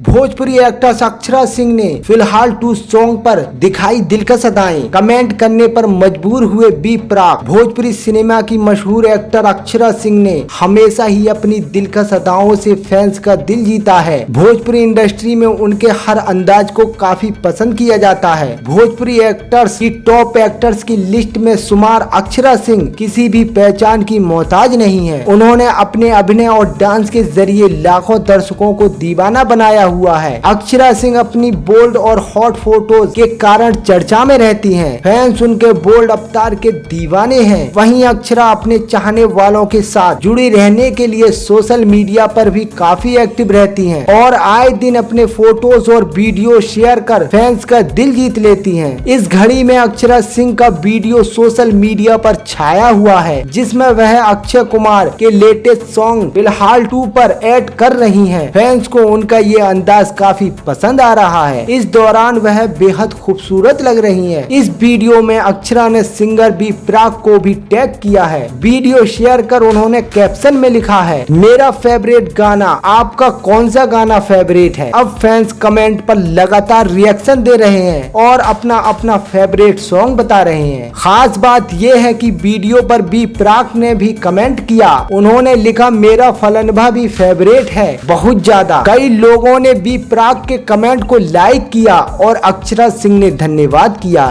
Bhojpuri actress Akshara Singh ने फिलहाल 2 song पर दिखाई दिलकश अदाएं। कमेंट करने पर मजबूर हुए बी प्राक। भोजपुरी सिनेमा की मशहूर एक्टर अक्षरा सिंह ने हमेशा ही अपनी दिलकश अदाओं से फैंस का दिल जीता है। भोजपुरी इंडस्ट्री में उनके हर अंदाज को काफी पसंद किया जाता है। भोजपुरी एक्टर्स की टॉप एक्टर्स की लिस्ट में शुमार अक्षरा सिंह किसी भी पहचान की मोहताज नहीं है। उन्होंने अपने अभिनय और डांस के जरिए लाखों दर्शकों को दीवाना बनाया हुआ है। अक्षरा सिंह अपनी बोल्ड और हॉट फोटोज के कारण चर्चा में रहती हैं। फैंस उनके बोल्ड अवतार के दीवाने हैं। वहीं अक्षरा अपने चाहने वालों के साथ जुड़ी रहने के लिए सोशल मीडिया पर भी काफी एक्टिव रहती हैं और आए दिन अपने फोटोज और वीडियो शेयर कर फैंस का दिल जीत लेती हैं। इस घड़ी में अक्षरा सिंह का वीडियो सोशल मीडिया पर छाया हुआ है, जिसमें वह अक्षय कुमार के लेटेस्ट सॉन्ग फिलहाल 2 पर ऐड कर रही हैं। फैंस को उनका ये अंदाज काफी पसंद आ रहा है। इस दौरान वह बेहद खूबसूरत लग रही हैं। इस वीडियो में अक्षरा ने सिंगर बी प्राक को भी टैग किया है। वीडियो शेयर कर उन्होंने कैप्शन में लिखा है, मेरा फेवरेट गाना, आपका कौन सा गाना फेवरेट है। अब फैंस कमेंट पर लगातार रिएक्शन दे रहे हैं और अपना अपना फेवरेट सॉन्ग बता रहे हैं। खास बात यह है कि वीडियो पर बी प्राक ने भी कमेंट किया। उन्होंने लिखा, मेरा फलनभा भी फेवरेट है बहुत ज्यादा। कई लोगों ने बी प्राक के कमेंट को लाइक किया और अक्षरा सिंह ने धन्यवाद किया।